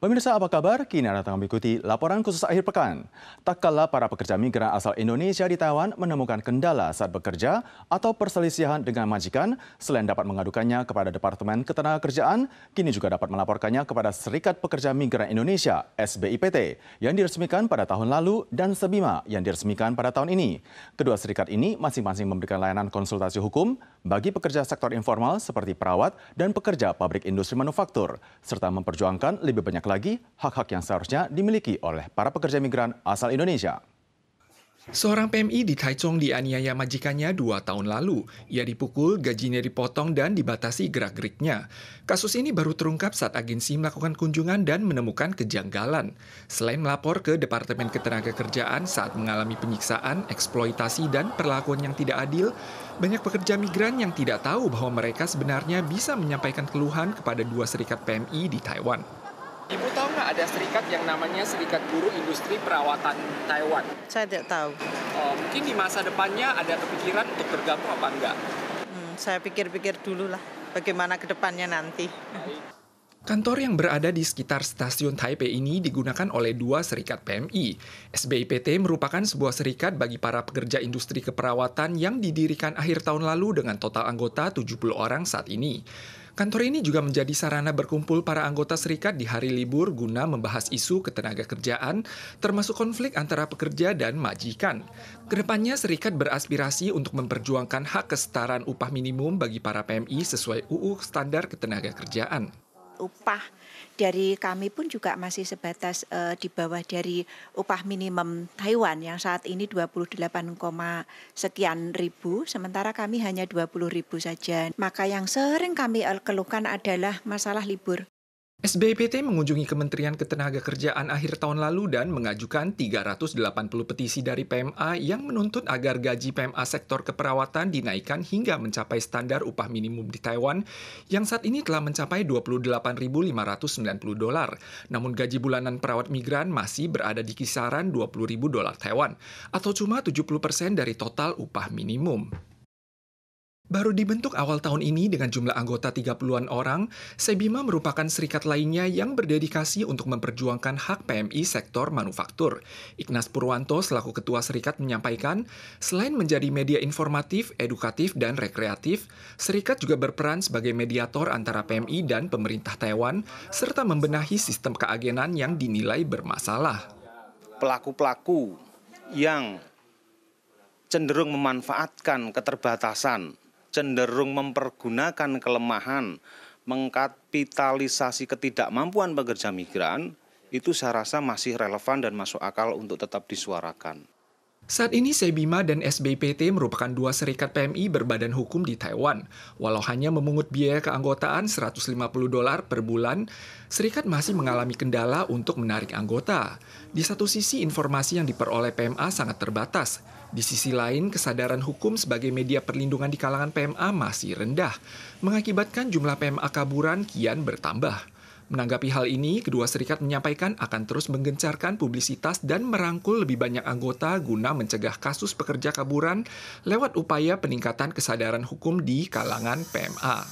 Pemirsa apa kabar? Kini Anda tengah mengikuti laporan khusus akhir pekan. Tak kala para pekerja migran asal Indonesia di Taiwan menemukan kendala saat bekerja atau perselisihan dengan majikan, selain dapat mengadukannya kepada Departemen Ketenagakerjaan, kini juga dapat melaporkannya kepada Serikat Pekerja Migran Indonesia (SBIPT) yang diresmikan pada tahun lalu dan SEBIMA yang diresmikan pada tahun ini. Kedua serikat ini masing-masing memberikan layanan konsultasi hukum bagi pekerja sektor informal seperti perawat dan pekerja pabrik industri manufaktur, serta memperjuangkan lebih banyak lagi hak-hak yang seharusnya dimiliki oleh para pekerja migran asal Indonesia. Seorang PMI di Taichung dianiaya majikannya 2 tahun lalu. Ia dipukul, gajinya dipotong, dan dibatasi gerak-geriknya. Kasus ini baru terungkap saat agensi melakukan kunjungan dan menemukan kejanggalan. Selain melapor ke Departemen Ketenagakerjaan saat mengalami penyiksaan, eksploitasi, dan perlakuan yang tidak adil, banyak pekerja migran yang tidak tahu bahwa mereka sebenarnya bisa menyampaikan keluhan kepada dua serikat PMI di Taiwan. Ibu tahu nggak ada serikat yang namanya Serikat Buruh Industri Perawatan Taiwan? Saya tidak tahu. Mungkin di masa depannya ada kepikiran untuk bergabung apa enggak? Saya pikir-pikir dulu lah bagaimana ke depannya nanti. Kantor yang berada di sekitar stasiun Taipei ini digunakan oleh dua serikat PMI. SBIPT merupakan sebuah serikat bagi para pekerja industri keperawatan yang didirikan akhir tahun lalu dengan total anggota 70 orang saat ini. Kantor ini juga menjadi sarana berkumpul para anggota serikat di hari libur guna membahas isu ketenagakerjaan, termasuk konflik antara pekerja dan majikan. Kedepannya, serikat beraspirasi untuk memperjuangkan hak kesetaraan upah minimum bagi para PMI sesuai UU Standar Ketenagakerjaan. Upah dari kami pun juga masih sebatas di bawah dari upah minimum Taiwan yang saat ini 28, sekian ribu, sementara kami hanya 20.000 saja. Maka yang sering kami keluhkan adalah masalah libur. SBIPT mengunjungi Kementerian Ketenagakerjaan akhir tahun lalu dan mengajukan 380 petisi dari PMA yang menuntut agar gaji PMA sektor keperawatan dinaikkan hingga mencapai standar upah minimum di Taiwan yang saat ini telah mencapai $28.590. Namun gaji bulanan perawat migran masih berada di kisaran $20.000 Taiwan atau cuma 70% dari total upah minimum. Baru dibentuk awal tahun ini dengan jumlah anggota 30-an orang, SEBIMA merupakan serikat lainnya yang berdedikasi untuk memperjuangkan hak PMI sektor manufaktur. Ignas Purwanto selaku ketua serikat menyampaikan, selain menjadi media informatif, edukatif, dan rekreatif, serikat juga berperan sebagai mediator antara PMI dan pemerintah Taiwan, serta membenahi sistem keagenan yang dinilai bermasalah. Pelaku-pelaku yang cenderung memanfaatkan keterbatasan, cenderung mempergunakan kelemahan, mengkapitalisasi ketidakmampuan pekerja migran, itu saya rasa masih relevan dan masuk akal untuk tetap disuarakan. Saat ini SEBIMA dan SBIPT merupakan dua serikat PMI berbadan hukum di Taiwan. Walau hanya memungut biaya keanggotaan $150 per bulan, serikat masih mengalami kendala untuk menarik anggota. Di satu sisi, informasi yang diperoleh PMA sangat terbatas. Di sisi lain, kesadaran hukum sebagai media perlindungan di kalangan PMA masih rendah, mengakibatkan jumlah PMA kaburan kian bertambah. Menanggapi hal ini, kedua serikat menyampaikan akan terus menggencarkan publisitas dan merangkul lebih banyak anggota guna mencegah kasus pekerja kaburan lewat upaya peningkatan kesadaran hukum di kalangan PMA.